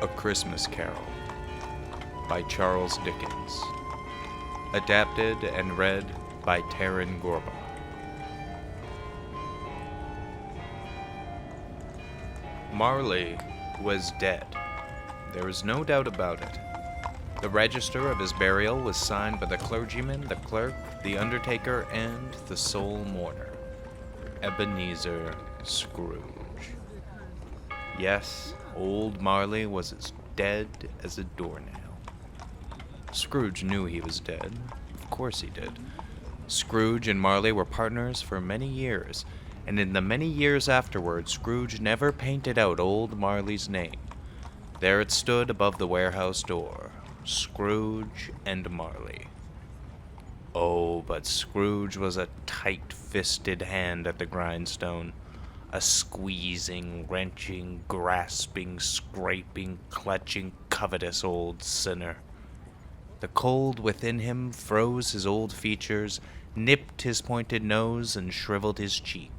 A Christmas Carol by Charles Dickens. Adapted and read by Taaron Gorbahn. Marley was dead. There was no doubt about it. The register of his burial was signed by the clergyman, the clerk, the undertaker, and the sole mourner, Ebenezer Scrooge. Yes, old Marley was as dead as a doornail. Scrooge knew he was dead. Of course he did. Scrooge and Marley were partners for many years, and in the many years afterward, Scrooge never painted out old Marley's name. There it stood above the warehouse door, Scrooge and Marley. Oh, but Scrooge was a tight-fisted hand at the grindstone. A squeezing, wrenching, grasping, scraping, clutching, covetous old sinner. The cold within him froze his old features, nipped his pointed nose, and shriveled his cheek.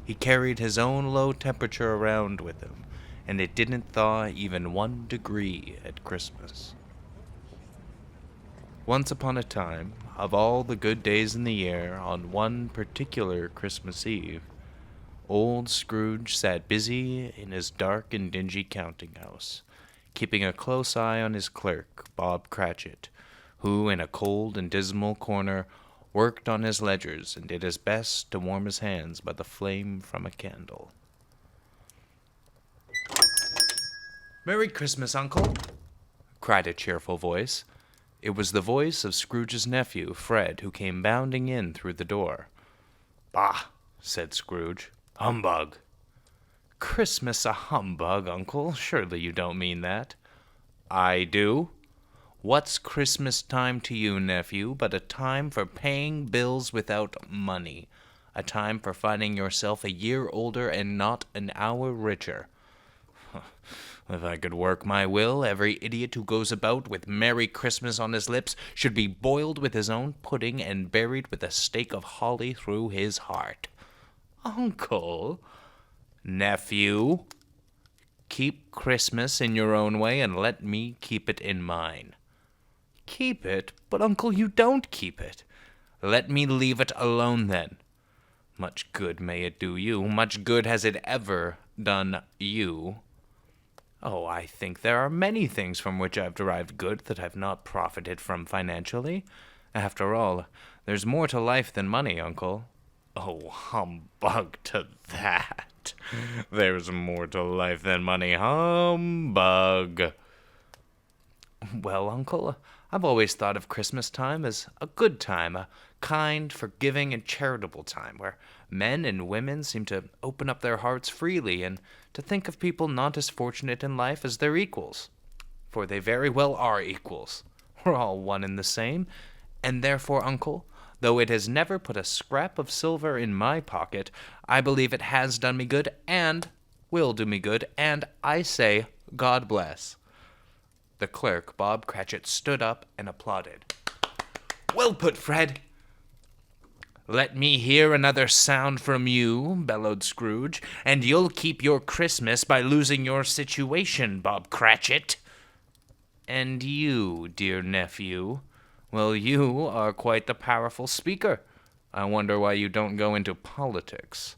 He carried his own low temperature around with him, and it didn't thaw even 1 degree at Christmas. Once upon a time, of all the good days in the year, on one particular Christmas Eve, old Scrooge sat busy in his dark and dingy counting-house, keeping a close eye on his clerk, Bob Cratchit, who, in a cold and dismal corner, worked on his ledgers and did his best to warm his hands by the flame from a candle. "Merry Christmas, Uncle!" cried a cheerful voice. It was the voice of Scrooge's nephew, Fred, who came bounding in through the door. "Bah!" said Scrooge. "Humbug!" "Christmas a humbug, Uncle? Surely you don't mean that." "I do. What's Christmas time to you, nephew, but a time for paying bills without money, a time for finding yourself a year older and not an hour richer? If I could work my will, every idiot who goes about with Merry Christmas on his lips should be boiled with his own pudding and buried with a stake of holly through his heart." "Uncle!" "Nephew, keep Christmas in your own way and let me keep it in mine." "Keep it? But, Uncle, you don't keep it." "Let me leave it alone, then. Much good may it do you. Much good has it ever done you." "Oh, I think there are many things from which I've derived good that I've not profited from financially. After all, there's more to life than money, Uncle." "Oh, humbug to that. There's more to life than money. Humbug." "Well, Uncle, I've always thought of Christmas time as a good time, a kind, forgiving, and charitable time, where men and women seem to open up their hearts freely and to think of people not as fortunate in life as their equals. For they very well are equals. We're all one and the same, and therefore, Uncle, though it has never put a scrap of silver in my pocket, I believe it has done me good and will do me good, and I say, God bless." The clerk, Bob Cratchit, stood up and applauded. "Well put, Fred." "Let me hear another sound from you," bellowed Scrooge, "and you'll keep your Christmas by losing your situation, Bob Cratchit." "And you, dear nephew? Well, you are quite the powerful speaker. I wonder why you don't go into politics."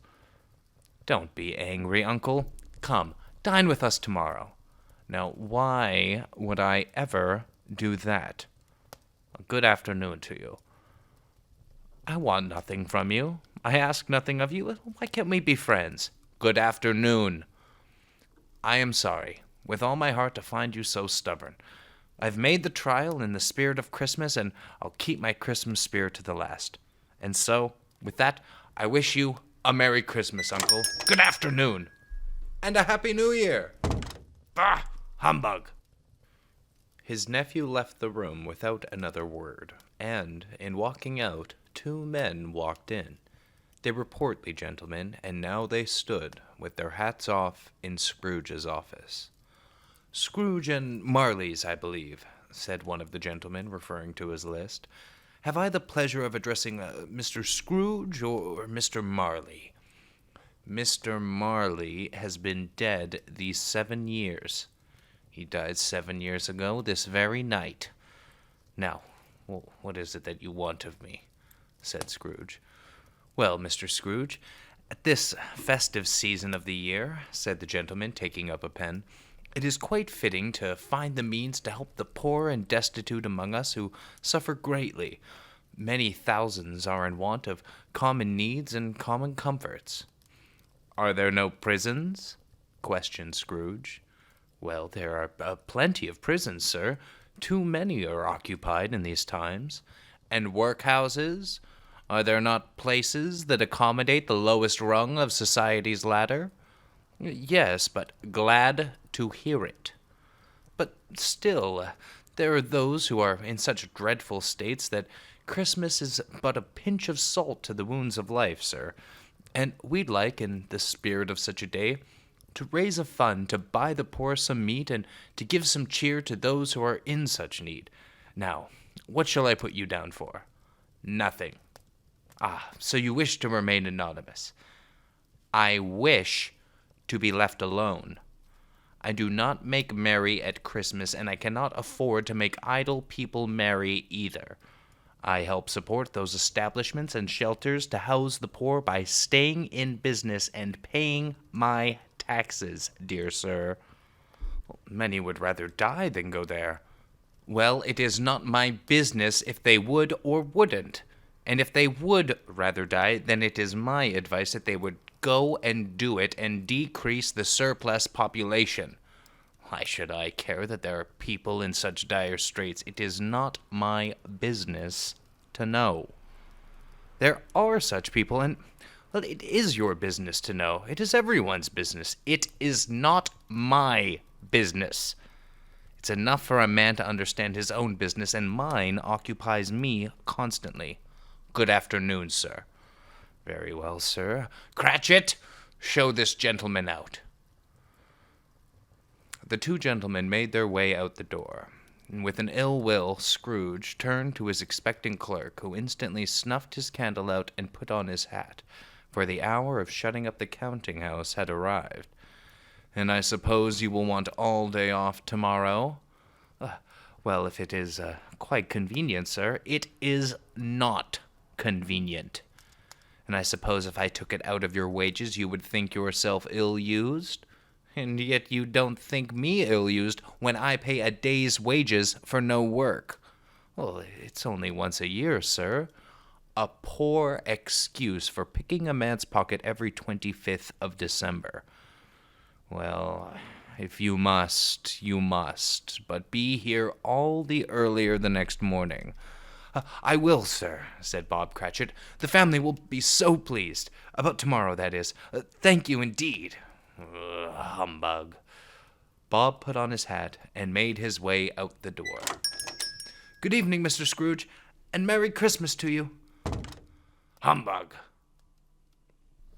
"Don't be angry, Uncle. Come, dine with us tomorrow." "Now, why would I ever do that?" "Good afternoon to you." "I want nothing from you. I ask nothing of you. Why can't we be friends?" "Good afternoon." "I am sorry, with all my heart, to find you so stubborn. I've made the trial in the spirit of Christmas, and I'll keep my Christmas spirit to the last. And so, with that, I wish you a Merry Christmas, Uncle. Good afternoon." "And a Happy New Year." "Bah! Humbug." His nephew left the room without another word, and, in walking out, 2 men walked in. They were portly gentlemen, and now they stood, with their hats off, in Scrooge's office. "Scrooge and Marley's, I believe," said one of the gentlemen, referring to his list. "Have I the pleasure of addressing Mr. Scrooge or Mr. Marley?" "Mr. Marley has been dead these 7 years." He died 7 years ago this very night. Now, what is it that you want of me?" said Scrooge. "Well, Mr. Scrooge, at this festive season of the year," said the gentleman, taking up a pen, "it is quite fitting to find the means to help the poor and destitute among us who suffer greatly. Many thousands are in want of common needs and common comforts." "Are there no prisons?" questioned Scrooge. "Well, there are plenty of prisons, sir. Too many are occupied in these times. And workhouses? Are there not places that accommodate the lowest rung of society's ladder?" "Yes, but glad to hear it." "But still, there are those who are in such dreadful states that Christmas is but a pinch of salt to the wounds of life, sir. And we'd like, in the spirit of such a day, to raise a fund to buy the poor some meat and to give some cheer to those who are in such need. Now, what shall I put you down for?" "Nothing." "Ah, so you wish to remain anonymous." "I wish to be left alone. I do not make merry at Christmas, and I cannot afford to make idle people merry either. I help support those establishments and shelters to house the poor by staying in business and paying my taxes, dear sir." "Many would rather die than go there." "Well, it is not my business if they would or wouldn't. And if they would rather die, then it is my advice that they would go and do it and decrease the surplus population. Why should I care that there are people in such dire straits? It is not my business to know." "There are such people, and, well, it is your business to know. It is everyone's business. It is not my business. It's enough for a man to understand his own business, and mine occupies me constantly. Good afternoon, sir." "Very well, sir. Cratchit, show this gentleman out." The two gentlemen made their way out the door, and with an ill will, Scrooge turned to his expectant clerk, who instantly snuffed his candle out and put on his hat, for the hour of shutting up the counting-house had arrived. "And I suppose you will want all day off tomorrow?" Well, if it is quite convenient, sir." "It is not convenient. And I suppose if I took it out of your wages, you would think yourself ill-used? And yet you don't think me ill-used when I pay a day's wages for no work." "Well, it's only once a year, sir." "A poor excuse for picking a man's pocket every 25th of December. Well, if you must, you must, but be here all the earlier the next morning." "I will, sir," said Bob Cratchit. "The family will be so pleased. About tomorrow, that is. Thank you, indeed." Humbug. Bob put on his hat and made his way out the door. "Good evening, Mr. Scrooge, and Merry Christmas to you." Humbug.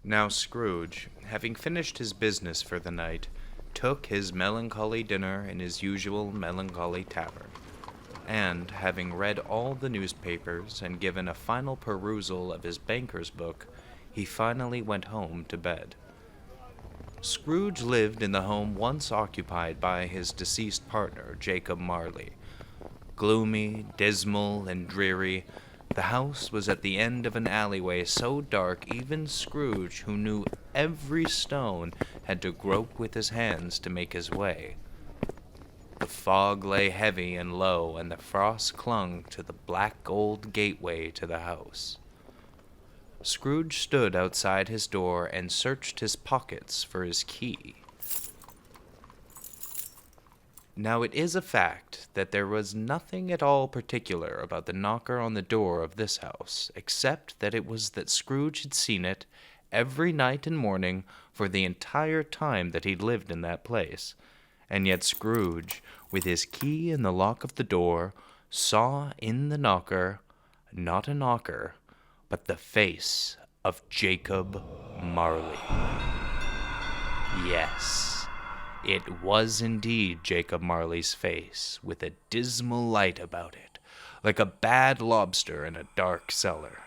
Now Scrooge, having finished his business for the night, took his melancholy dinner in his usual melancholy tavern, and, having read all the newspapers and given a final perusal of his banker's book, he finally went home to bed. Scrooge lived in the home once occupied by his deceased partner, Jacob Marley. Gloomy, dismal, and dreary, the house was at the end of an alleyway so dark even Scrooge, who knew every stone, had to grope with his hands to make his way. The fog lay heavy and low, and the frost clung to the black old gateway to the house. Scrooge stood outside his door and searched his pockets for his key. Now it is a fact that there was nothing at all particular about the knocker on the door of this house, except that it was that Scrooge had seen it every night and morning for the entire time that he'd lived in that place. And yet Scrooge, with his key in the lock of the door, saw in the knocker, not a knocker, but the face of Jacob Marley. Yes, it was indeed Jacob Marley's face, with a dismal light about it, like a bad lobster in a dark cellar.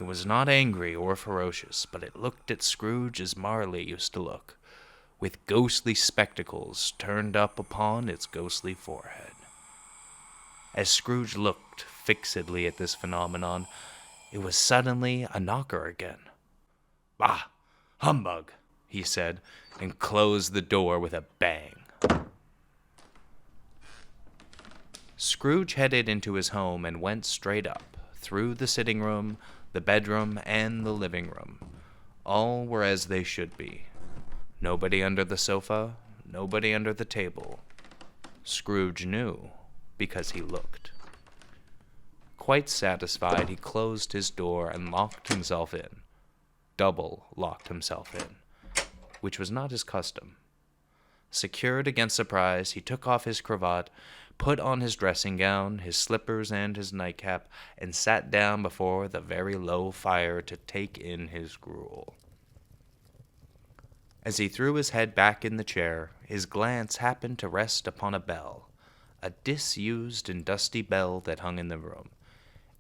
It was not angry or ferocious, but it looked at Scrooge as Marley used to look, with ghostly spectacles turned up upon its ghostly forehead. As Scrooge looked fixedly at this phenomenon, it was suddenly a knocker again. "Bah! Humbug!" he said, and closed the door with a bang. Scrooge headed into his home and went straight up, through the sitting room, the bedroom, and the living room. All were as they should be. Nobody under the sofa, nobody under the table. Scrooge knew, because he looked. Quite satisfied, he closed his door and locked himself in. Double locked himself in, which was not his custom. Secured against surprise, he took off his cravat, put on his dressing gown, his slippers, and his nightcap, and sat down before the very low fire to take in his gruel. As he threw his head back in the chair, his glance happened to rest upon a bell, a disused and dusty bell that hung in the room,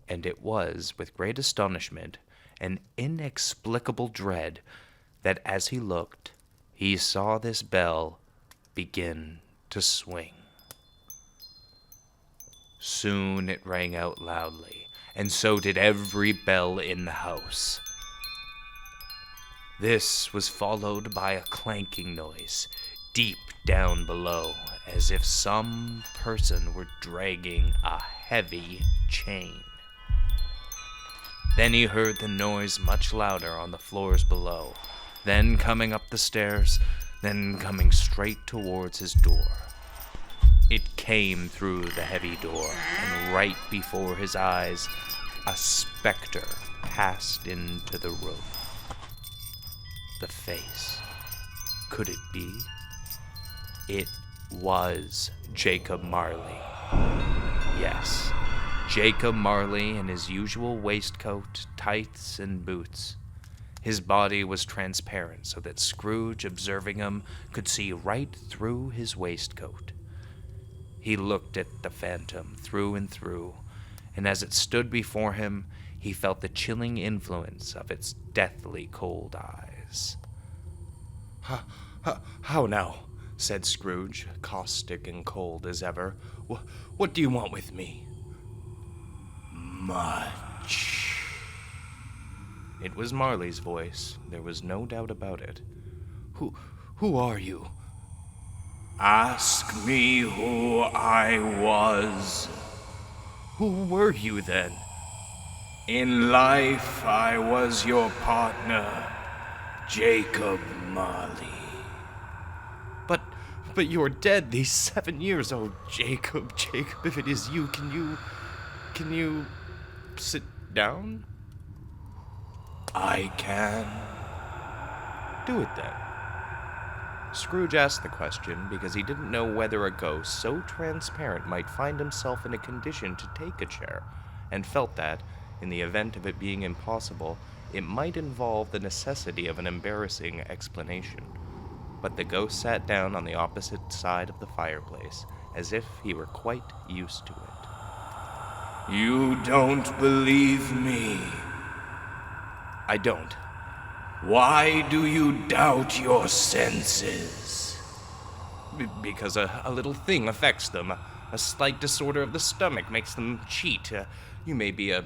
and it was, with great astonishment and inexplicable dread, that as he looked, he saw this bell begin to swing. Soon it rang out loudly, and so did every bell in the house. This was followed by a clanking noise, deep down below, as if some person were dragging a heavy chain. Then he heard the noise much louder on the floors below, then coming up the stairs, then coming straight towards his door. It came through the heavy door, and right before his eyes, a specter passed into the room. The face. Could it be? It was Jacob Marley. Yes, Jacob Marley in his usual waistcoat, tights, and boots. His body was transparent so that Scrooge, observing him, could see right through his waistcoat. He looked at the phantom through and through, and as it stood before him, he felt the chilling influence of its deathly cold eyes. How now?" said Scrooge, caustic and cold as ever. What do you want with me?" "Much." It was Marley's voice. There was no doubt about it. Who are you?" "Ask me who I was." "Who were you then?" "In life I was your partner, Jacob Marley." But you're dead these 7 years. Oh, Jacob, if it is you, can you sit down?" "I can." "Do it then." Scrooge asked the question because he didn't know whether a ghost so transparent might find himself in a condition to take a chair, and felt that, in the event of it being impossible, it might involve the necessity of an embarrassing explanation. But the ghost sat down on the opposite side of the fireplace, as if he were quite used to it. "You don't believe me?" "I don't." "Why do you doubt your senses?" Because a little thing affects them. A slight disorder of the stomach makes them cheat. You may be a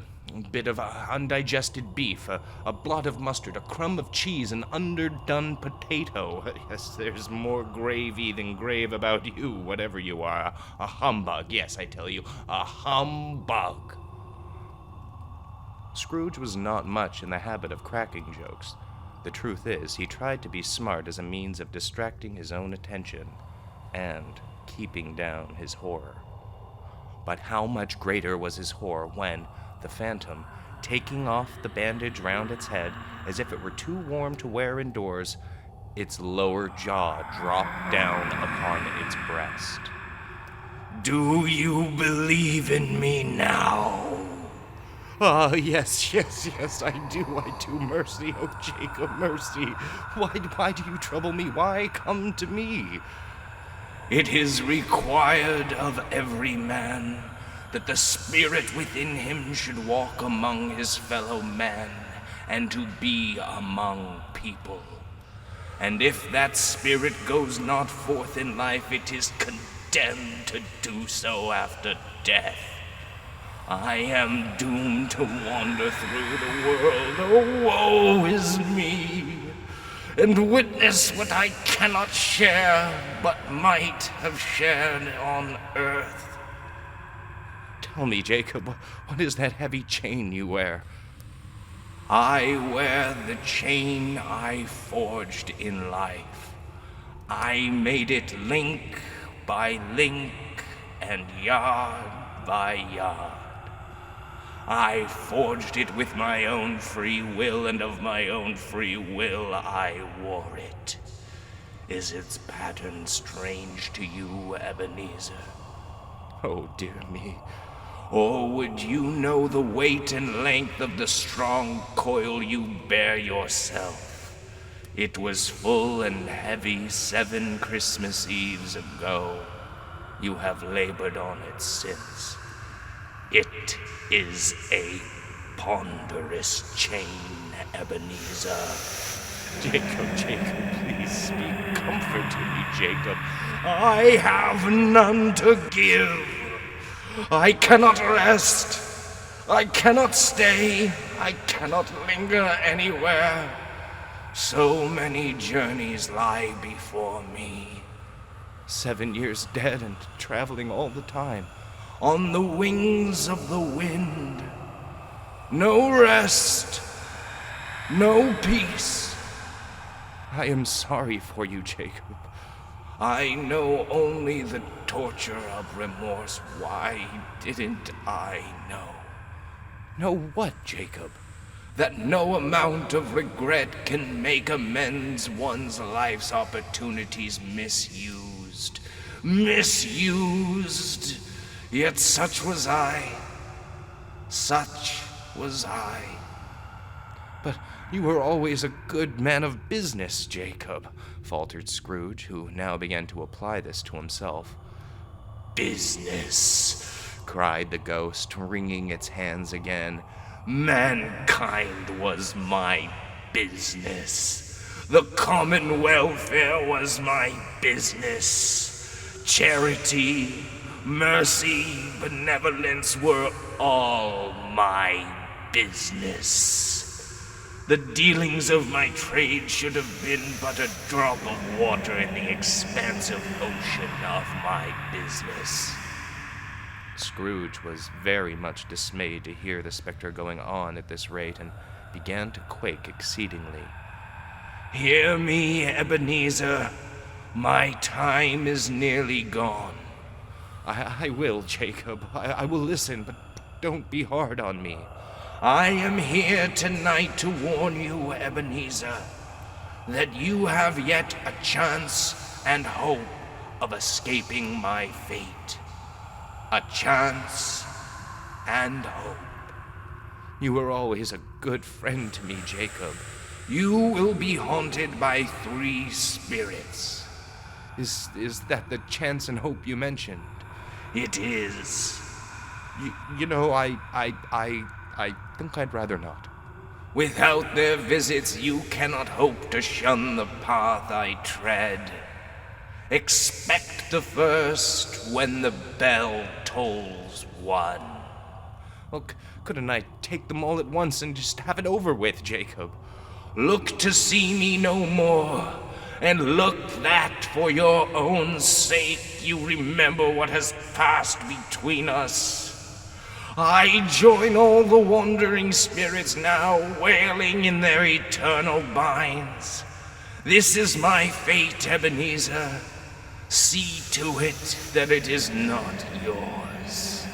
bit of undigested beef, a blot of mustard, a crumb of cheese, an underdone potato. Yes, there's more gravy than grave about you, whatever you are. A humbug, yes, I tell you, a humbug. Scrooge was not much in the habit of cracking jokes. The truth is, he tried to be smart as a means of distracting his own attention and keeping down his horror. But how much greater was his horror when the phantom, taking off the bandage round its head, as if it were too warm to wear indoors, its lower jaw dropped down upon its breast. "Do you believe in me now?" "Ah, yes, I do, mercy, oh Jacob, mercy. Why do you trouble me? Why come to me?" "It is required of every man that the spirit within him should walk among his fellow men and to be among people. And if that spirit goes not forth in life, it is condemned to do so after death. I am doomed to wander through the world, oh woe is me, and witness what I cannot share, but might have shared on earth. Tell me, Jacob, what is that heavy chain you wear? I wear the chain I forged in life. I made it link by link and yard by yard. I forged it with my own free will, and of my own free will I wore it. Is its pattern strange to you, Ebenezer? Oh, dear me. Or would you know the weight and length of the strong coil you bear yourself? It was full and heavy 7 Christmas Eves ago. You have labored on it since. It is a ponderous chain, Ebenezer. Jacob, please speak comfort to me, Jacob. I have none to give. I cannot rest. I cannot stay. I cannot linger anywhere. So many journeys lie before me. 7 years dead and traveling all the time. On the wings of the wind. No rest. No peace. I am sorry for you, Jacob. I know only the torture of remorse. Why didn't I know? Know what, Jacob? That no amount of regret can make amends. One's life's opportunities misused. Misused. Yet such was I. Such was I. But you were always a good man of business, Jacob, faltered Scrooge, who now began to apply this to himself. Business, cried the ghost, wringing its hands again. Mankind was my business. The common welfare was my business. Charity, mercy, benevolence were all my business. The dealings of my trade should have been but a drop of water in the expansive ocean of my business. Scrooge was very much dismayed to hear the specter going on at this rate, and began to quake exceedingly. Hear me, Ebenezer. My time is nearly gone. I will, Jacob. I will listen, but don't be hard on me. I am here tonight to warn you, Ebenezer, that you have yet a chance and hope of escaping my fate. A chance and hope. You were always a good friend to me, Jacob. You will be haunted by 3 spirits. Is that the chance and hope you mentioned? It is. You know, I think I'd rather not. Without their visits, you cannot hope to shun the path I tread. Expect the first when the bell tolls 1. Well, couldn't I take them all at once and just have it over with, Jacob? Look to see me no more, and look that for your own sake you remember what has passed between us. I join all the wandering spirits now wailing in their eternal binds. This is my fate, Ebenezer. See to it that it is not yours.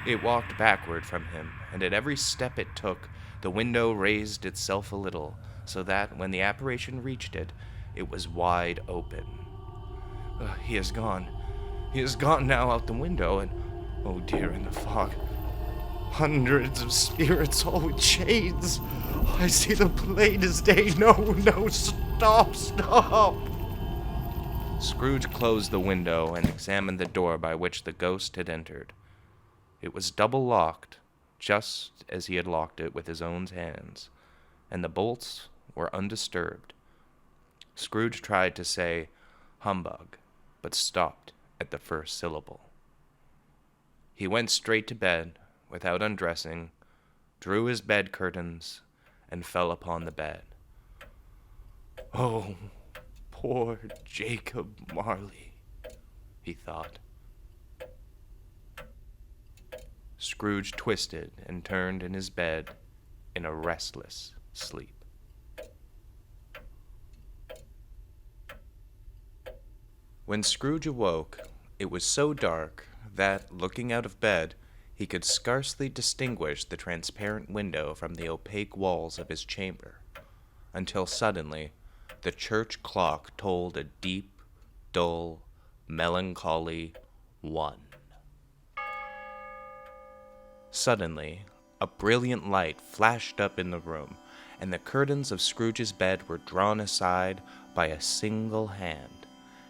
It walked backward from him, and at every step it took, the window raised itself a little, so that when the apparition reached it, it was wide open. He has gone. He has gone now out the window, and, oh dear, in the fog, hundreds of spirits, all with chains. I see them plain as day. No, stop. Scrooge closed the window and examined the door by which the ghost had entered. It was double locked, just as he had locked it with his own hands, and the bolts were undisturbed. Scrooge tried to say humbug, but stopped at the first syllable. He went straight to bed, without undressing, drew his bed curtains, and fell upon the bed. "Oh, poor Jacob Marley," he thought. Scrooge twisted and turned in his bed in a restless sleep. When Scrooge awoke, it was so dark that, looking out of bed, he could scarcely distinguish the transparent window from the opaque walls of his chamber, until suddenly the church clock tolled a deep, dull, melancholy 1. Suddenly, a brilliant light flashed up in the room, and the curtains of Scrooge's bed were drawn aside by a single hand,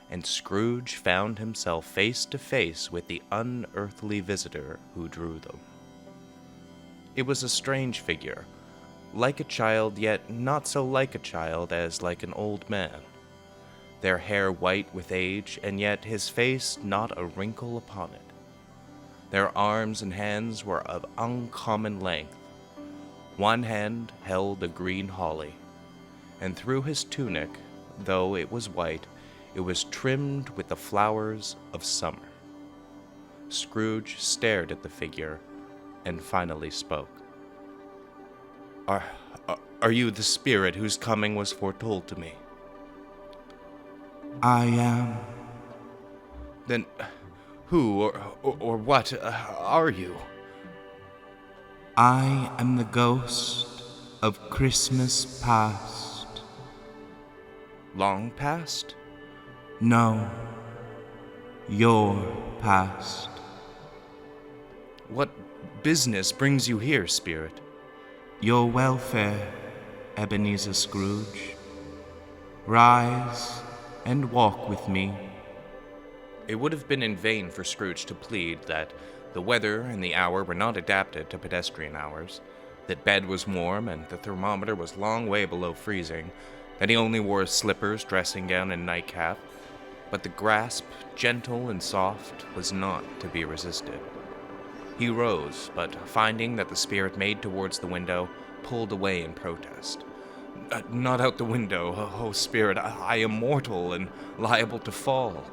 and Scrooge found himself face to face with the unearthly visitor who drew them. It was a strange figure, like a child, yet not so like a child as like an old man. Their hair white with age, and yet his face not a wrinkle upon it. Their arms and hands were of uncommon length. One hand held a green holly, and through his tunic, though it was white, it was trimmed with the flowers of summer. Scrooge stared at the figure, and finally spoke. Are you the spirit whose coming was foretold to me?" "I am." "Then who or what are you?" "I am the ghost of Christmas past." "Long past?" "No, your past." "What business brings you here, spirit?" "Your welfare, Ebenezer Scrooge. Rise and walk with me." It would have been in vain for Scrooge to plead that the weather and the hour were not adapted to pedestrian hours, that bed was warm and the thermometer was long way below freezing, that he only wore slippers, dressing gown, and nightcap. But the grasp, gentle and soft, was not to be resisted. He rose, but finding that the spirit made towards the window, pulled away in protest. Not out the window, oh spirit, I am mortal and liable to fall."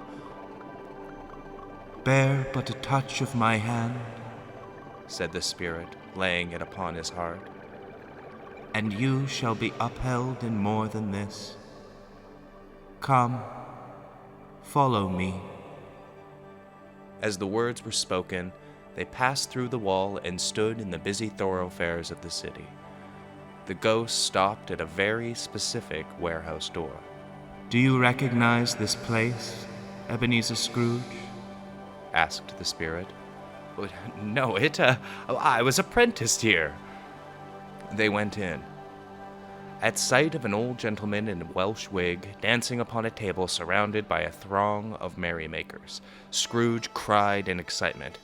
"Bear but a touch of my hand," said the spirit, laying it upon his heart, "and you shall be upheld in more than this. Come, follow me." As the words were spoken, they passed through the wall and stood in the busy thoroughfares of the city. The ghost stopped at a very specific warehouse door. "Do you recognize this place, Ebenezer Scrooge?" asked the spirit. "No, I was apprenticed here." They went in. At sight of an old gentleman in a Welsh wig, dancing upon a table surrounded by a throng of merrymakers, Scrooge cried in excitement,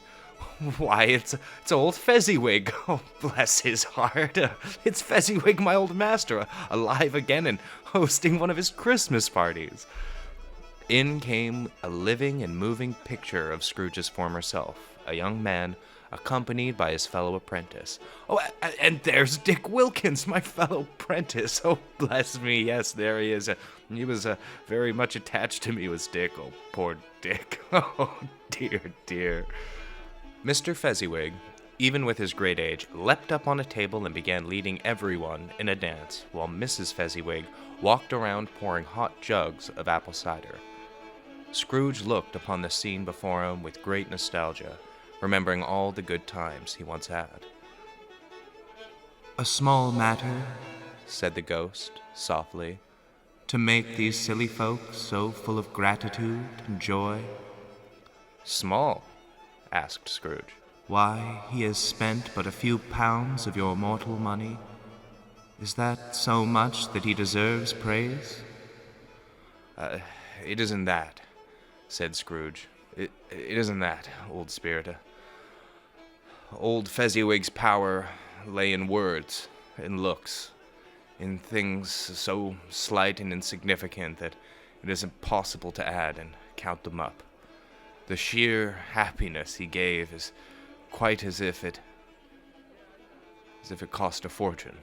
"Why, it's old Fezziwig! Oh, bless his heart! It's Fezziwig, my old master, alive again and hosting one of his Christmas parties." In came a living and moving picture of Scrooge's former self, a young man, accompanied by his fellow apprentice. "Oh, and there's Dick Wilkins, my fellow apprentice. Oh, bless me, yes, there he is. He was very much attached to me, was Dick. Oh, poor Dick. Oh, dear, dear." Mr. Fezziwig, even with his great age, leapt up on a table and began leading everyone in a dance, while Mrs. Fezziwig walked around pouring hot jugs of apple cider. Scrooge looked upon the scene before him with great nostalgia, remembering all the good times he once had. "A small matter," said the ghost, softly, "to make these silly folks so full of gratitude and joy." "Small?" asked Scrooge. "Why, he has spent but a few pounds of your mortal money. Is that so much that he deserves praise?" It isn't that," said Scrooge. It isn't that, old spirit. Old Fezziwig's power lay in words, in looks, in things so slight and insignificant that it is impossible to add and count them up. The sheer happiness he gave is quite as if it cost a fortune.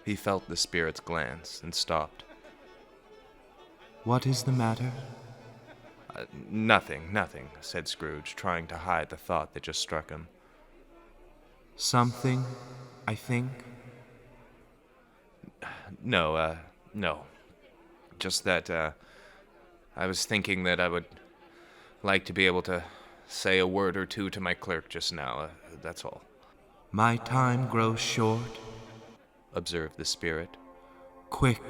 He felt the spirit's glance and stopped. What is the matter? Nothing, said Scrooge, trying to hide the thought that just struck him. Something, I think. No. Just that, I was thinking that I would like to be able to say a word or two to my clerk just now, that's all. My time grows short, observed the spirit. Quick.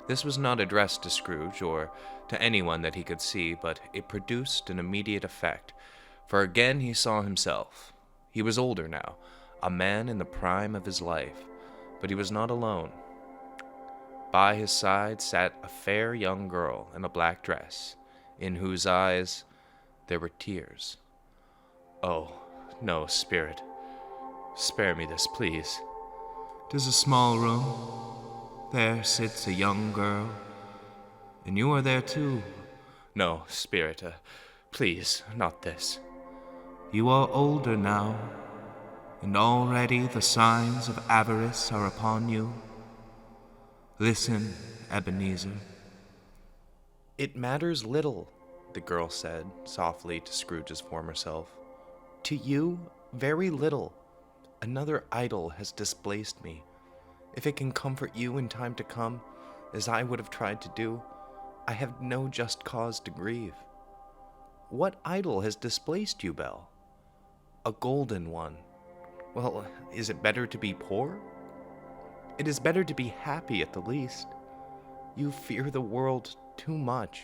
This was not addressed to Scrooge or to anyone that he could see, but it produced an immediate effect, for again he saw himself. He was older now, a man in the prime of his life, but he was not alone. By his side sat a fair young girl in a black dress, in whose eyes there were tears. Oh, no, spirit. Spare me this, please. 'Tis a small room. There sits a young girl, and you are there too. No, spirit, please, not this. You are older now, and already the signs of avarice are upon you. Listen, Ebenezer. It matters little, the girl said softly to Scrooge's former self. To you, very little. Another idol has displaced me. If it can comfort you in time to come, as I would have tried to do, I have no just cause to grieve. What idol has displaced you, Belle? A golden one. Well, is it better to be poor? It is better to be happy at the least. You fear the world too much.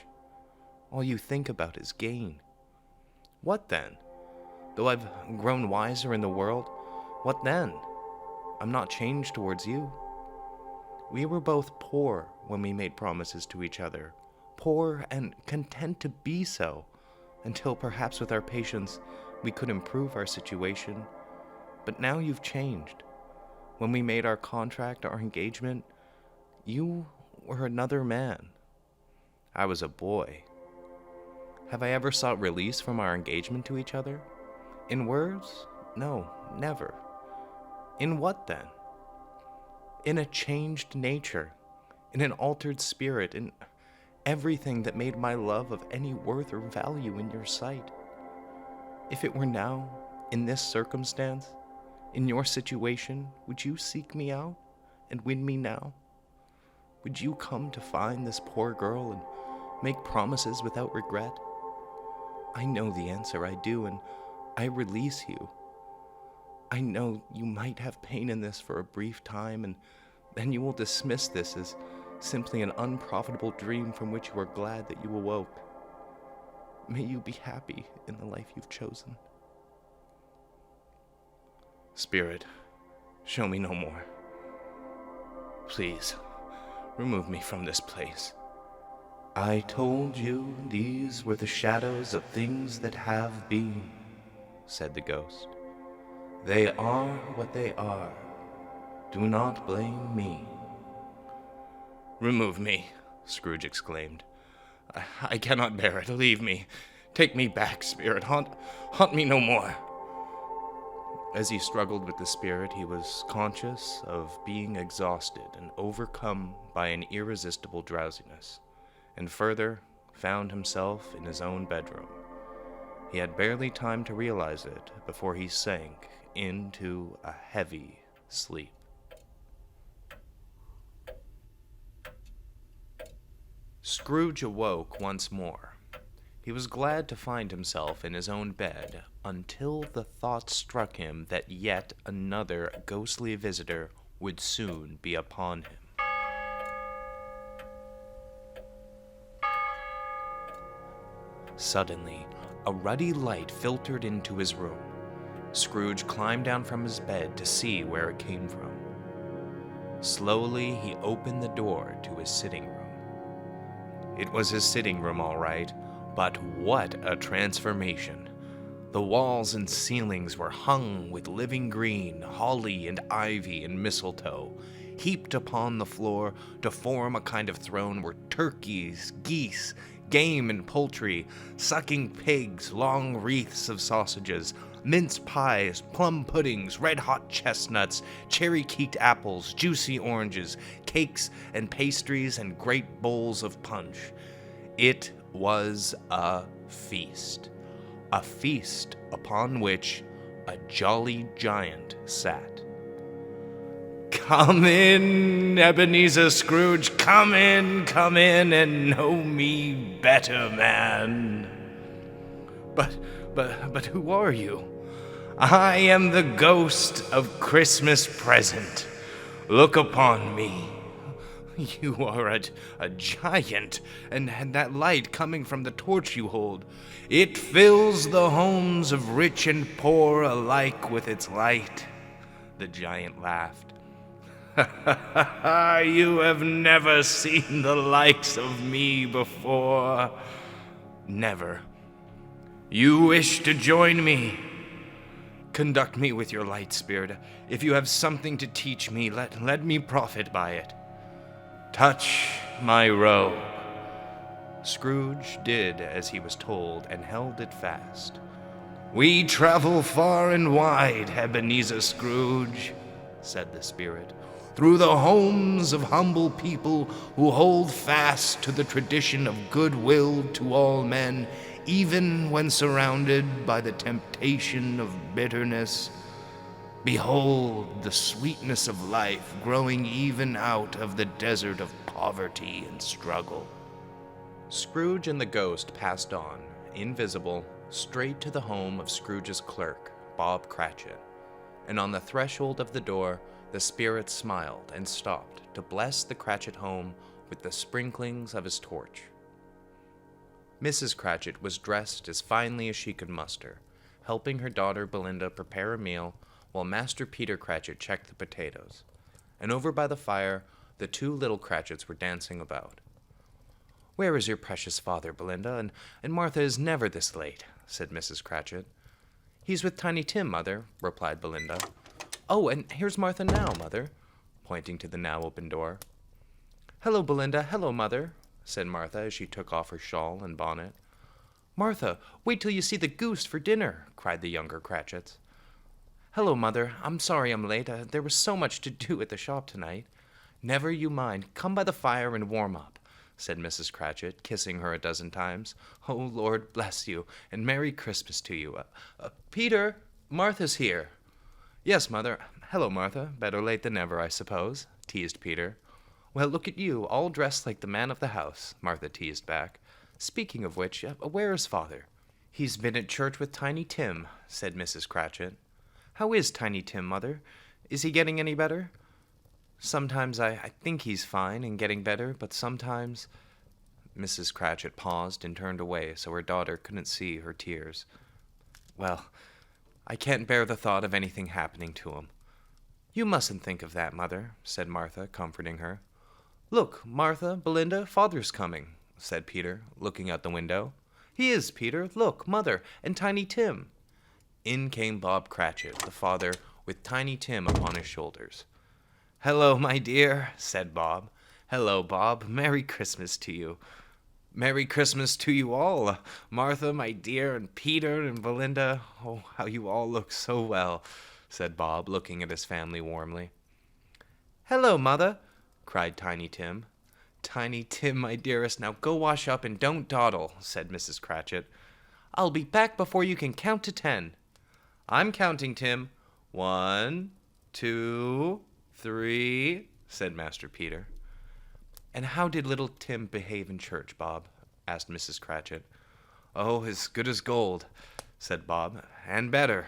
All you think about is gain. What then? Though I've grown wiser in the world, what then? I'm not changed towards you. We were both poor when we made promises to each other, poor and content to be so, until perhaps with our patience we could improve our situation. But now you've changed. When we made our contract, our engagement, you were another man. I was a boy. Have I ever sought release from our engagement to each other? In words? No, never. In what then? In a changed nature, in an altered spirit, in everything that made my love of any worth or value in your sight. If it were now, in this circumstance, in your situation, would you seek me out and win me now? Would you come to find this poor girl and make promises without regret? I know the answer, I do, and I release you. I know you might have pain in this for a brief time, and then you will dismiss this as simply an unprofitable dream from which you are glad that you awoke. May you be happy in the life you've chosen. Spirit, show me no more. Please, remove me from this place. I told you these were the shadows of things that have been, said the ghost. They are what they are. Do not blame me. Remove me, Scrooge exclaimed. I cannot bear it. Leave me. Take me back, spirit. Haunt me no more. As he struggled with the spirit, he was conscious of being exhausted and overcome by an irresistible drowsiness, and further, found himself in his own bedroom. He had barely time to realize it before he sank into a heavy sleep. Scrooge awoke once more. He was glad to find himself in his own bed until the thought struck him that yet another ghostly visitor would soon be upon him. Suddenly, a ruddy light filtered into his room. Scrooge climbed down from his bed to see where it came from. Slowly, he opened the door to his sitting room. It was his sitting room, all right, but what a transformation! The walls and ceilings were hung with living green, holly and ivy and mistletoe, heaped upon the floor to form a kind of throne were turkeys, geese, game and poultry, sucking pigs, long wreaths of sausages, mince pies, plum puddings, red-hot chestnuts, cherry-keeked apples, juicy oranges, cakes and pastries, and great bowls of punch. It was a feast upon which a jolly giant sat. "Come in, Ebenezer Scrooge, come in, and know me better, man." But who are you?" "I am the ghost of Christmas present. Look upon me." "You are a giant, and that light coming from the torch you hold, it fills the homes of rich and poor alike with its light." The giant laughed. "You have never seen the likes of me before." "Never." "You wish to join me?" "Conduct me with your light, spirit. If you have something to teach me, let me profit by it." "Touch my robe." Scrooge did as he was told and held it fast. "We travel far and wide, Ebenezer Scrooge," said the spirit, "through the homes of humble people who hold fast to the tradition of goodwill to all men, even when surrounded by the temptation of bitterness. Behold the sweetness of life growing even out of the desert of poverty and struggle." Scrooge and the ghost passed on, invisible, straight to the home of Scrooge's clerk, Bob Cratchit, and on the threshold of the door the spirit smiled and stopped to bless the Cratchit home with the sprinklings of his torch. Mrs. Cratchit was dressed as finely as she could muster, helping her daughter Belinda prepare a meal while Master Peter Cratchit checked the potatoes, and over by the fire the two little Cratchits were dancing about. "Where is your precious father, Belinda? And Martha is never this late," said Mrs. Cratchit. "He's with Tiny Tim, Mother," replied Belinda. "Oh, and here's Martha now, Mother," pointing to the now open door. "Hello, Belinda. Hello, Mother," said Martha as she took off her shawl and bonnet. "Martha, wait till you see the goose for dinner," cried the younger Cratchits. "Hello, Mother. I'm sorry I'm late. There was so much to do at the shop tonight." "Never you mind. Come by the fire and warm up," said Mrs. Cratchit, kissing her a dozen times. "Oh, Lord bless you, and Merry Christmas to you. Peter, Martha's here." "Yes, Mother. Hello, Martha. Better late than never, I suppose," teased Peter. "Well, look at you, all dressed like the man of the house," Martha teased back. "Speaking of which, where is Father?" "He's been at church with Tiny Tim," said Mrs. Cratchit. "How is Tiny Tim, Mother? Is he getting any better?" "Sometimes I think he's fine and getting better, but sometimes—" Mrs. Cratchit paused and turned away so her daughter couldn't see her tears. "Well, I can't bear the thought of anything happening to him." "You mustn't think of that, Mother," said Martha, comforting her. "Look, Martha, Belinda, Father's coming," said Peter, looking out the window. "He is, Peter. Look, Mother, and Tiny Tim." In came Bob Cratchit, the father, with Tiny Tim upon his shoulders. "Hello, my dear," said Bob. "Hello, Bob. Merry Christmas to you." "Merry Christmas to you all, Martha, my dear, and Peter and Belinda. Oh, how you all look so well," said Bob, looking at his family warmly. "Hello, Mother," cried Tiny Tim. "Tiny Tim, my dearest, now go wash up and don't dawdle," said Mrs. Cratchit. "I'll be back before you can count to 10. "I'm counting, Tim. 1, 2, 3, said Master Peter. "And how did little Tim behave in church, Bob?" asked Mrs. Cratchit. "Oh, as good as gold," said Bob, "and better.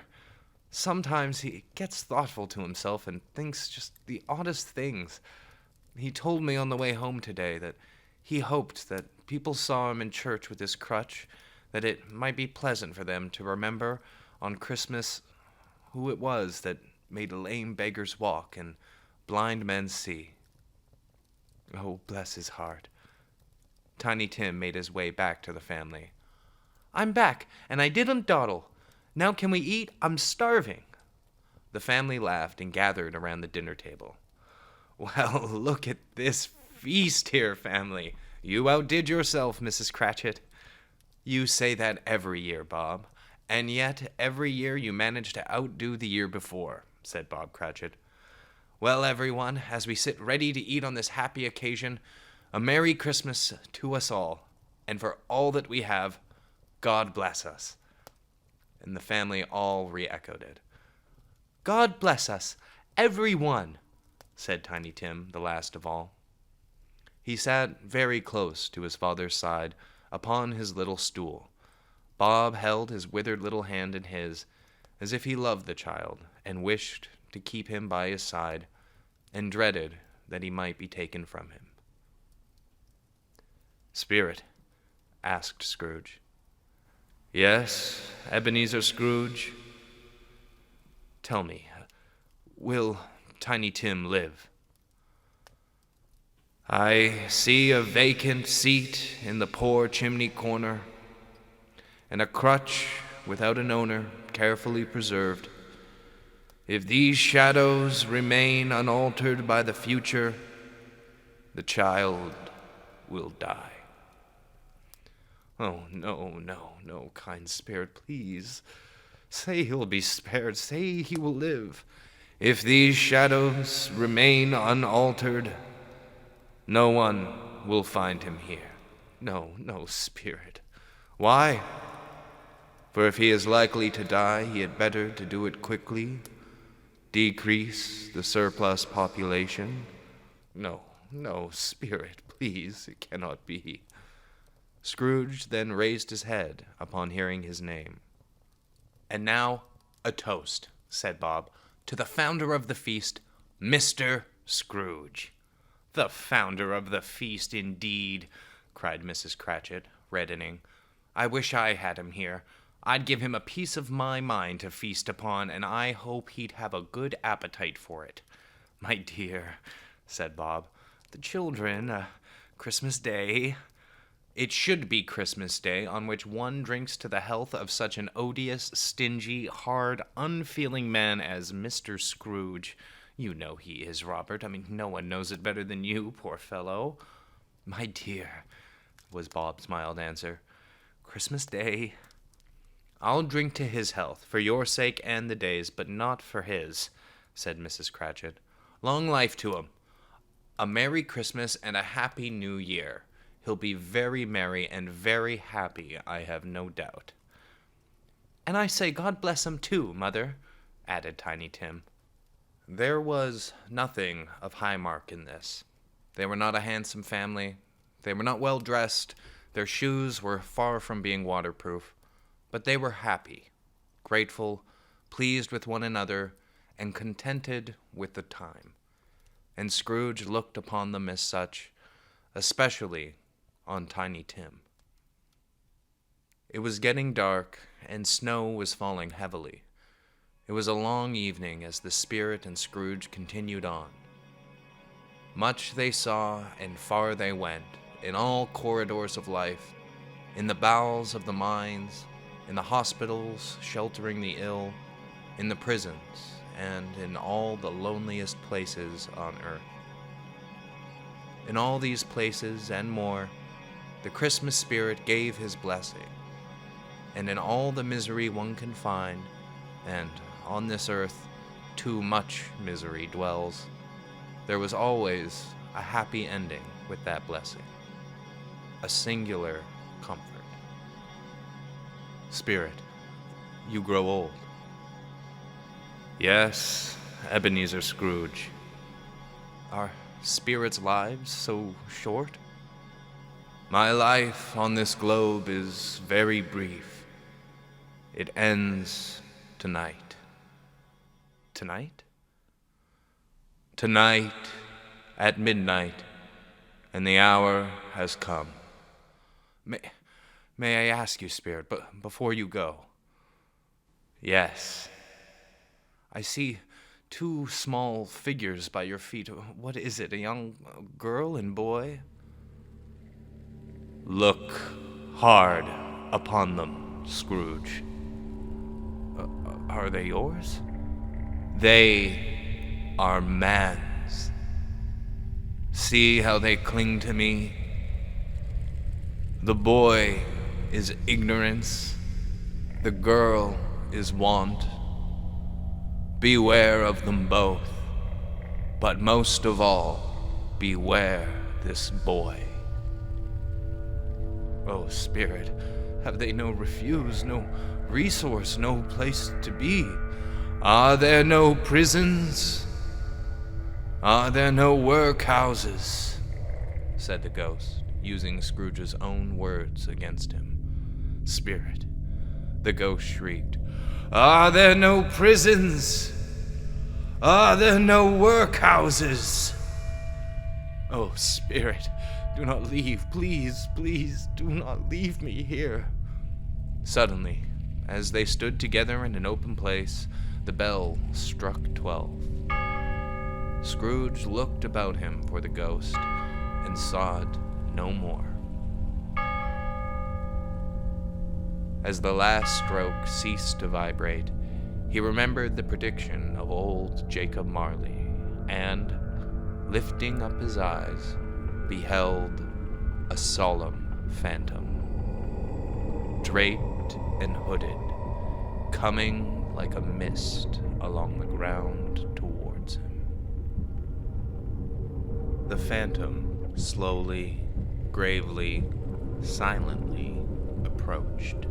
Sometimes he gets thoughtful to himself and thinks just the oddest things. He told me on the way home today that he hoped that people saw him in church with his crutch, that it might be pleasant for them to remember on Christmas who it was that made lame beggars walk and blind men see. Oh, bless his heart." Tiny Tim made his way back to the family. "I'm back, and I didn't dawdle. Now can we eat? I'm starving." The family laughed and gathered around the dinner table. "Well, look at this feast here, family. You outdid yourself, Mrs. Cratchit." "You say that every year, Bob, and yet every year you manage to outdo the year before," said Bob Cratchit. "Well, everyone, as we sit ready to eat on this happy occasion, a Merry Christmas to us all, and for all that we have, God bless us." And the family all re-echoed it. "God bless us, every one," said Tiny Tim, the last of all. He sat very close to his father's side upon his little stool. Bob held his withered little hand in his, as if he loved the child and wished to keep him by his side, and dreaded that he might be taken from him. "Spirit," asked Scrooge. "Yes, Ebenezer Scrooge. Tell me, will Tiny Tim live?" "I see a vacant seat in the poor chimney corner, and a crutch without an owner carefully preserved. If these shadows remain unaltered by the future, the child will die." "Oh, no, kind spirit, please. Say he'll be spared. Say he will live." "If these shadows remain unaltered, no one will find him here." No, spirit." "Why? For if he is likely to die, he had better to do it quickly, decrease the surplus population." No, spirit, please, it cannot be." Scrooge then raised his head upon hearing his name. "And now, a toast," said Bob, "to the founder of the feast, Mr. Scrooge." "The founder of the feast, indeed," cried Mrs. Cratchit, reddening. "I wish I had him here. I'd give him a piece of my mind to feast upon, and I hope he'd have a good appetite for it." "My dear," said Bob, "the children, Christmas Day—" "It should be Christmas Day, on which one drinks to the health of such an odious, stingy, hard, unfeeling man as Mr. Scrooge. You know he is, Robert. I mean, no one knows it better than you, poor fellow." "My dear," was Bob's mild answer, "Christmas Day—" "I'll drink to his health, for your sake and the day's, but not for his," said Mrs. Cratchit. "Long life to him. A Merry Christmas and a Happy New Year. He'll be very merry and very happy, I have no doubt." "And I say God bless him too, Mother," added Tiny Tim. There was nothing of high mark in this. They were not a handsome family. They were not well dressed. Their shoes were far from being waterproof. But they were happy, grateful, pleased with one another, and contented with the time. And Scrooge looked upon them as such, especially on Tiny Tim. It was getting dark, and snow was falling heavily. It was a long evening as the spirit and Scrooge continued on. Much they saw, and far they went, in all corridors of life, in the bowels of the mines, in the hospitals sheltering the ill, in the prisons, and in all the loneliest places on earth. In all these places and more, the Christmas spirit gave his blessing, and in all the misery one can find, and on this earth too much misery dwells, there was always a happy ending with that blessing, a singular comfort. Spirit, you grow old. Yes, Ebenezer Scrooge. Are spirits' lives so short? My life on this globe is very brief. It ends tonight. Tonight? Tonight at midnight, and the hour has come. May I ask you, Spirit, but before you go? Yes. I see two small figures by your feet. What is it, a young girl and boy? Look hard upon them, Scrooge. Are they yours? They are man's. See how they cling to me? The boy is ignorance, the girl is want. Beware of them both, but most of all, beware this boy. Oh, Spirit, have they no refuge, no resource, no place to be? Are there no prisons? Are there no workhouses? Said the ghost, using Scrooge's own words against him. Spirit, the ghost shrieked. Are there no prisons? Are there no workhouses? Oh, Spirit, do not leave. Please, please, do not leave me here. Suddenly, as they stood together in an open place, the bell struck 12. Scrooge looked about him for the ghost and saw it no more. As the last stroke ceased to vibrate, he remembered the prediction of old Jacob Marley, and, lifting up his eyes, beheld a solemn phantom, draped and hooded, coming like a mist along the ground towards him. The phantom slowly, gravely, silently approached.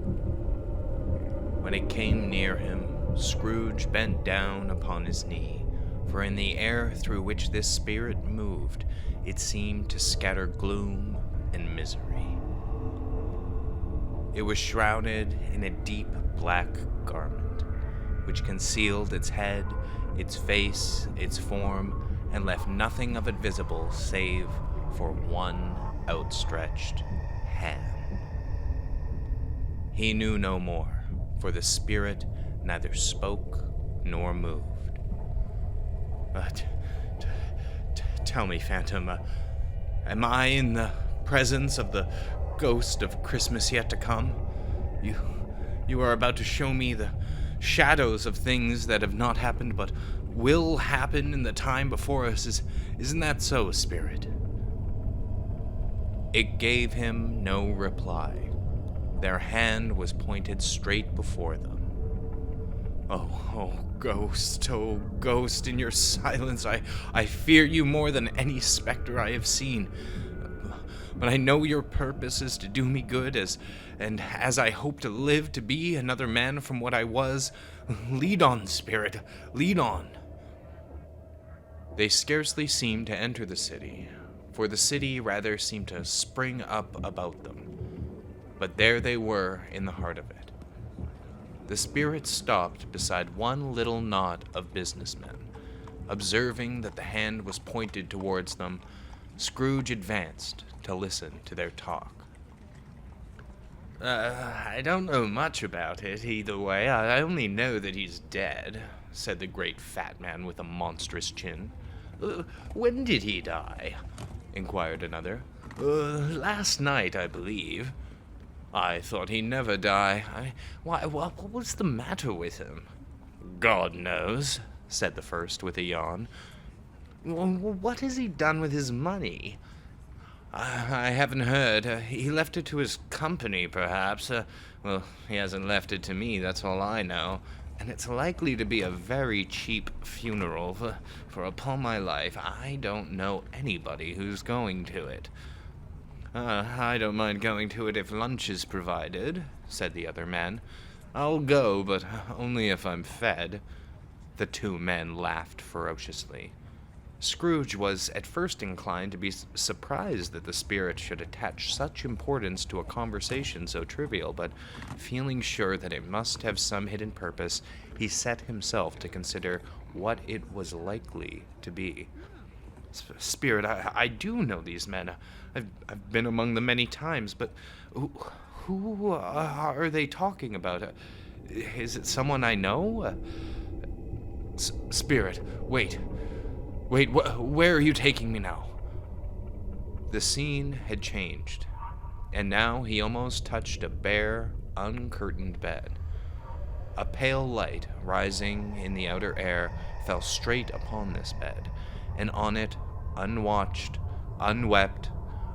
When it came near him, Scrooge bent down upon his knee, for in the air through which this spirit moved, it seemed to scatter gloom and misery. It was shrouded in a deep black garment, which concealed its head, its face, its form, and left nothing of it visible save for one outstretched hand. He knew no more, for the spirit neither spoke nor moved. But tell me, Phantom, am I in the presence of the ghost of Christmas yet to come? You are about to show me the shadows of things that have not happened but will happen in the time before us. Isn't that so, Spirit? It gave him no reply. Their hand was pointed straight before them. Oh, ghost, in your silence, I fear you more than any specter I have seen. But I know your purpose is to do me good, and as I hope to live to be another man from what I was. Lead on, Spirit, lead on. They scarcely seemed to enter the city, for the city rather seemed to spring up about them. But there they were in the heart of it. The spirit stopped beside one little knot of businessmen. Observing that the hand was pointed towards them, Scrooge advanced to listen to their talk. I don't know much about it either way. I only know that he's dead, said the great fat man with a monstrous chin. When did he die? Inquired another. Last night, I believe. I thought he'd never die. What was the matter with him? God knows, said the first with a yawn. What has he done with his money? I haven't heard. He left it to his company, perhaps. Well, he hasn't left it to me, that's all I know. And it's likely to be a very cheap funeral, for upon my life, I don't know anybody who's going to it. I don't mind going to it if lunch is provided, said the other man. I'll go, but only if I'm fed. The two men laughed ferociously. Scrooge was at first inclined to be surprised that the spirit should attach such importance to a conversation so trivial, but feeling sure that it must have some hidden purpose, he set himself to consider what it was likely to be. Spirit, I do know these men. I've been among them many times, but who are they talking about? Is it someone I know? Spirit, wait, where are you taking me now? The scene had changed, and now he almost touched a bare, uncurtained bed. A pale light, rising in the outer air, fell straight upon this bed, and on it, unwatched, unwept,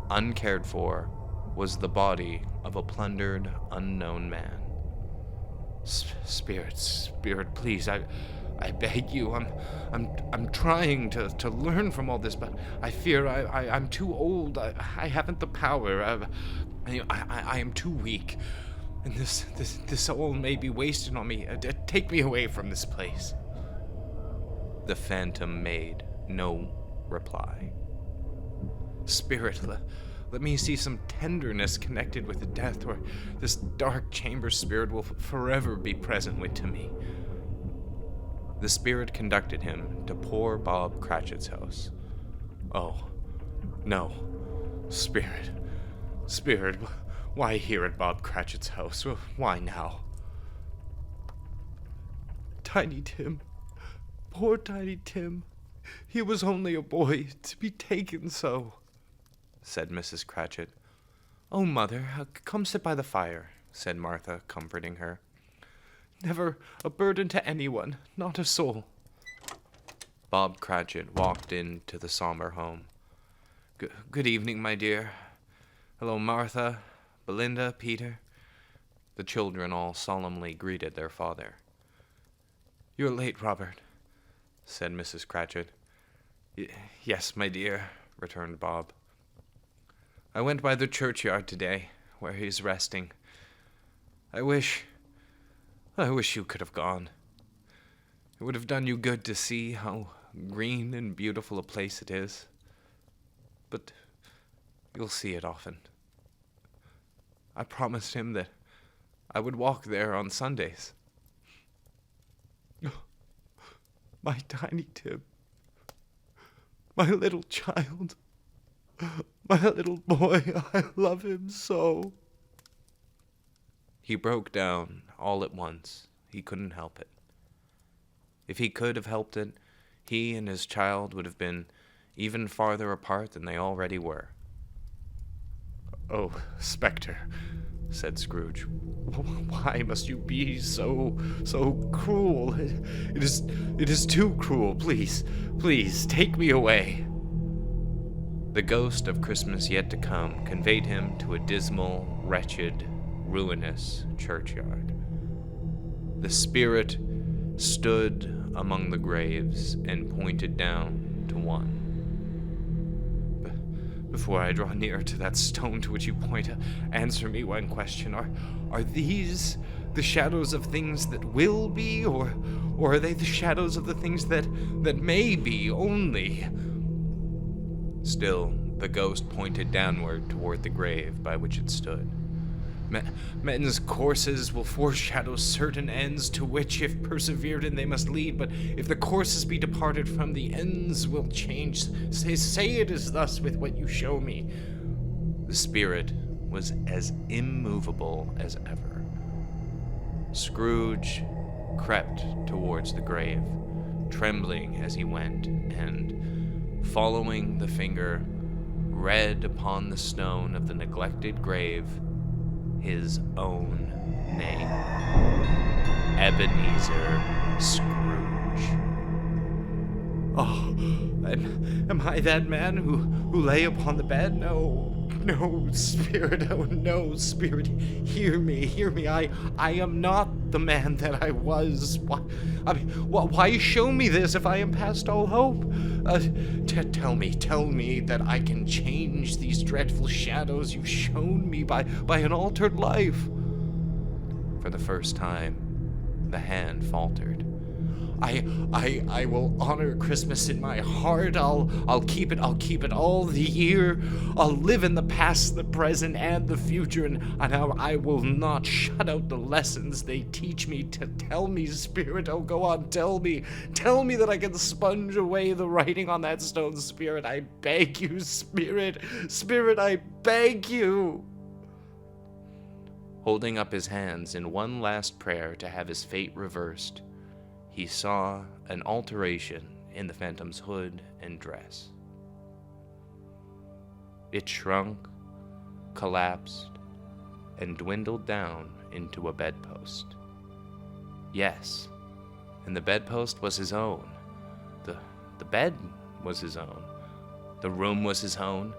uncared for, was the body of a plundered, unknown man. Spirit, please, I beg you. I'm trying to learn from all this, but I fear I'm too old. I haven't the power. I am too weak, and this all may be wasted on me. Take me away from this place. The phantom made no reply. Spirit, let me see some tenderness connected with the death, or this dark chamber spirit will forever be present to me. The spirit conducted him to poor Bob Cratchit's house. Oh, no. Spirit, why here at Bob Cratchit's house? Why now? Tiny Tim, poor Tiny Tim. He was only a boy, to be taken so, said Mrs. Cratchit. Oh, Mother, come sit by the fire, said Martha, comforting her. Never a burden to anyone, not a soul. Bob Cratchit walked into the somber home. Good evening, my dear. Hello, Martha, Belinda, Peter. The children all solemnly greeted their father. You're late, Robert, said Mrs. Cratchit. Yes, my dear, returned Bob. I went by the churchyard today, where he's resting. I wish you could have gone. It would have done you good to see how green and beautiful a place it is. But you'll see it often. I promised him that I would walk there on Sundays. My Tiny Tim. My little child. My little boy. I love him so. He broke down all at once. He couldn't help it. If he could have helped it, he and his child would have been even farther apart than they already were. Oh, Spectre, said Scrooge, why must you be so cruel? It is too cruel. Please, take me away. The ghost of Christmas yet to come conveyed him to a dismal, wretched, ruinous churchyard. The spirit stood among the graves and pointed down to one. Before I draw near to that stone to which you point, answer me one question. Are these the shadows of things that will be, or are they the shadows of the things that may be only? Still, the ghost pointed downward toward the grave by which it stood. Men's courses will foreshadow certain ends to which, if persevered in, they must lead. But if the courses be departed from, the ends will change. Say it is thus with what you show me. The spirit was as immovable as ever. Scrooge crept towards the grave, trembling as he went, and, following the finger, read upon the stone of the neglected grave his own name, Ebenezer Scrooge. Oh, am I that man who lay upon the bed? No, spirit, oh no, spirit, hear me, I am not the man that I was. Why show me this if I am past all hope? Tell me that I can change these dreadful shadows you've shown me by an altered life. For the first time, the hand faltered. I will honor Christmas in my heart. I'll keep it all the year. I'll live in the past, the present, and the future, and I will not shut out the lessons they teach me. To tell me, spirit, oh go on, tell me that I can sponge away the writing on that stone, spirit. I beg you, spirit, I beg you. Holding up his hands in one last prayer to have his fate reversed, he saw an alteration in the phantom's hood and dress. It shrunk, collapsed, and dwindled down into a bedpost. Yes, and the bedpost was his own. The bed was his own. The room was his own.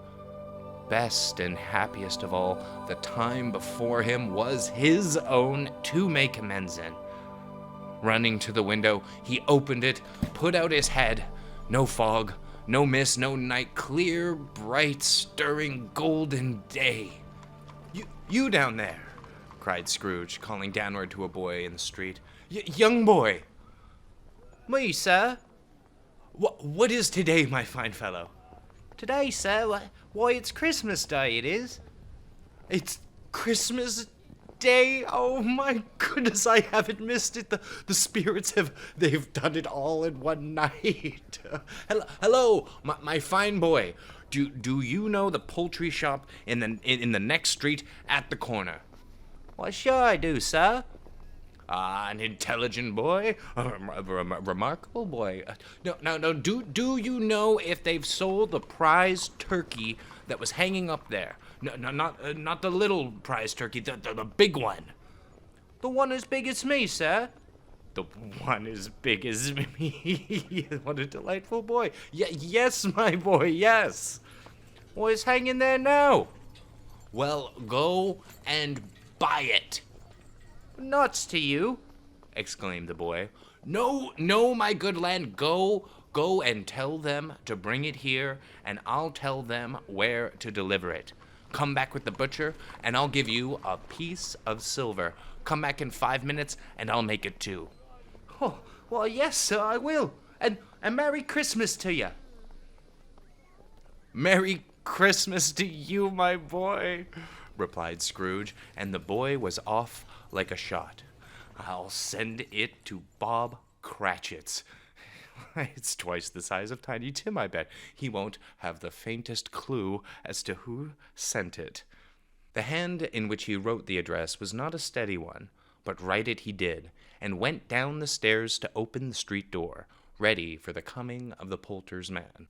Best and happiest of all, the time before him was his own to make amends in. Running to the window, he opened it, put out his head. No fog, no mist, no night, clear, bright, stirring, golden day. You down there, cried Scrooge, calling downward to a boy in the street. Young boy. Me, sir? What is today, my fine fellow? Today, sir? Why, it's Christmas Day, it is. It's Christmas Day? Oh my goodness, I haven't missed it. The spirits they've done it all in one night. Hello, my fine boy. Do you know the poultry shop in the next street at the corner? Why, sure I do, sir. An intelligent boy, a remarkable boy. No. Do you know if they've sold the prize turkey that was hanging up there? No, not the little prize turkey, the big one. The one as big as me, sir. The one as big as me. What a delightful boy. Yes, my boy, yes. Well, it's hanging there now. Well, go and buy it. Nuts to you, exclaimed the boy. No, my good land, go and tell them to bring it here, and I'll tell them where to deliver it. Come back with the butcher, and I'll give you a piece of silver. Come back in 5 minutes, and I'll make it too. Oh, well, yes, sir, I will. And Merry Christmas to you. Merry Christmas to you, my boy, replied Scrooge, and the boy was off like a shot. I'll send it to Bob Cratchit's. It's twice the size of Tiny Tim, I bet. He won't have the faintest clue as to who sent it. The hand in which he wrote the address was not a steady one, but write it he did, and went down the stairs to open the street door, ready for the coming of the poulterer's man.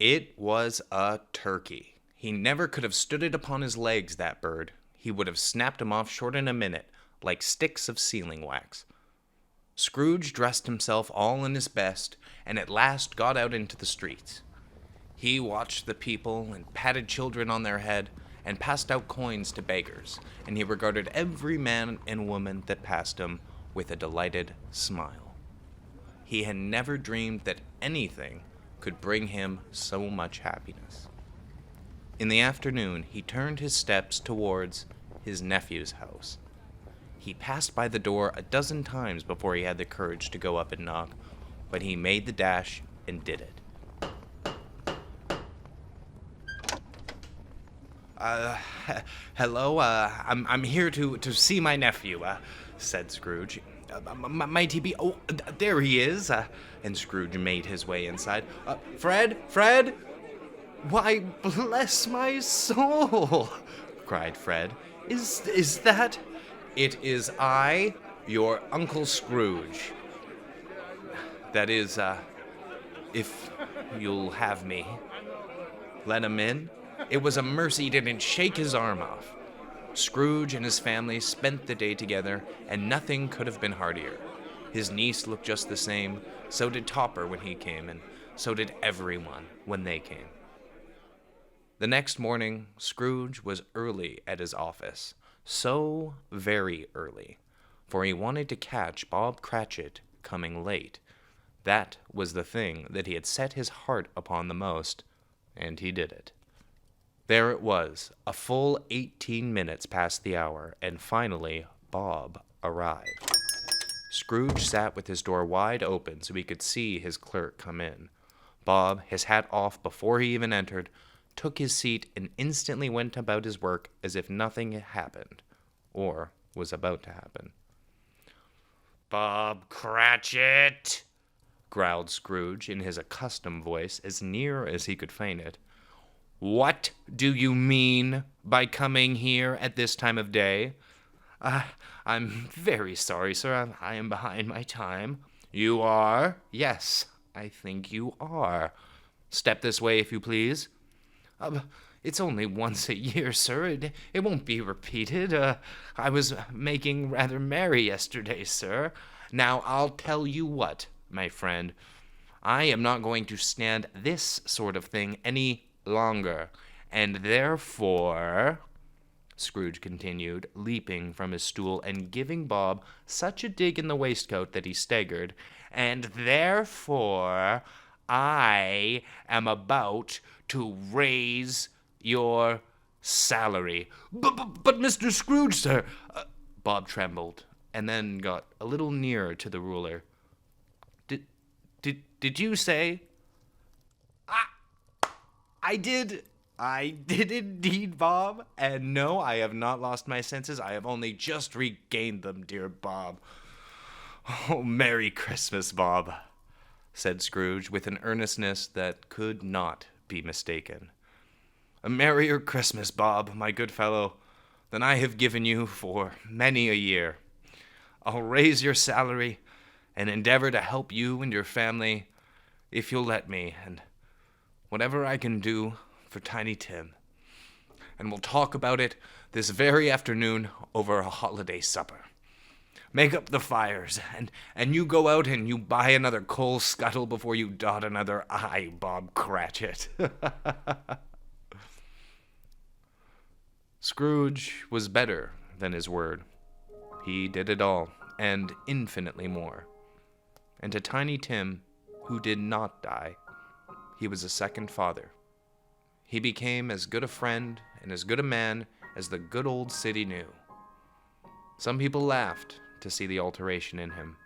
It was a turkey. He never could have stood it upon his legs, that bird. He would have snapped him off short in a minute, like sticks of sealing wax. Scrooge dressed himself all in his best, and at last got out into the streets. He watched the people, and patted children on their head, and passed out coins to beggars, and he regarded every man and woman that passed him with a delighted smile. He had never dreamed that anything could bring him so much happiness. In the afternoon, he turned his steps towards his nephew's house. He passed by the door a dozen times before he had the courage to go up and knock, but he made the dash and did it. Hello, I'm here to see my nephew, said Scrooge. Might he be... Oh, there he is. And Scrooge made his way inside. Fred? Why, bless my soul, cried Fred. Is that... It is I, your Uncle Scrooge. That is, if you'll have me. Let him in. It was a mercy he didn't shake his arm off. Scrooge and his family spent the day together, and nothing could have been heartier. His niece looked just the same, so did Topper when he came, and so did everyone when they came. The next morning, Scrooge was early at his office. So very early, for he wanted to catch Bob Cratchit coming late. That was the thing that he had set his heart upon the most, and he did it. There it was, a full 18 minutes past the hour, and finally Bob arrived. Scrooge sat with his door wide open so he could see his clerk come in. Bob, his hat off before he even entered, took his seat and instantly went about his work as if nothing had happened, or was about to happen. "Bob Cratchit," growled Scrooge in his accustomed voice, as near as he could feign it. "What do you mean by coming here at this time of day?" I'm very sorry, sir. I am behind my time." "You are?" "Yes, I think you are. Step this way, if you please." It's only once a year, sir. It won't be repeated. I was making rather merry yesterday, sir. Now, I'll tell you what, my friend. I am not going to stand this sort of thing any longer, and therefore, Scrooge continued, leaping from his stool and giving Bob such a dig in the waistcoat that he staggered, and therefore I am about to raise your salary. But Mr. Scrooge, sir, Bob trembled, and then got a little nearer to the ruler. Did you say? I did indeed, Bob. And no, I have not lost my senses. I have only just regained them, dear Bob. Oh, Merry Christmas, Bob, said Scrooge with an earnestness that could not be mistaken. A merrier Christmas, Bob, my good fellow, than I have given you for many a year. I'll raise your salary and endeavor to help you and your family, if you'll let me, and whatever I can do for Tiny Tim. And we'll talk about it this very afternoon over a holiday supper. Make up the fires, and you go out and you buy another coal scuttle before you dot another I, Bob Cratchit. Scrooge was better than his word. He did it all, and infinitely more. And to Tiny Tim, who did not die, he was a second father. He became as good a friend and as good a man as the good old city knew. Some people laughed to see the alteration in him,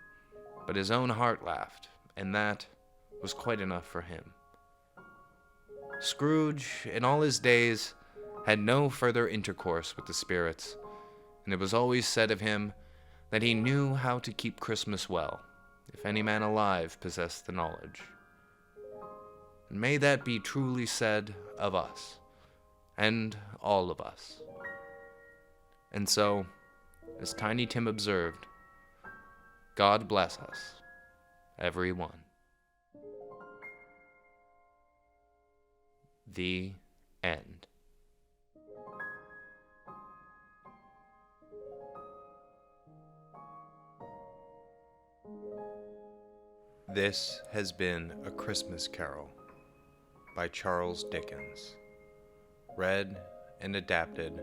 but his own heart laughed, and that was quite enough for him. Scrooge, in all his days, had no further intercourse with the spirits, and it was always said of him that he knew how to keep Christmas well, if any man alive possessed the knowledge. And may that be truly said of us, and all of us. And so, as Tiny Tim observed, God bless us, every one. The end. This has been A Christmas Carol by Charles Dickens, read and adapted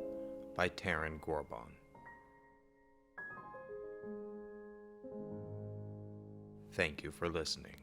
by Taaron Gorbahn. Thank you for listening.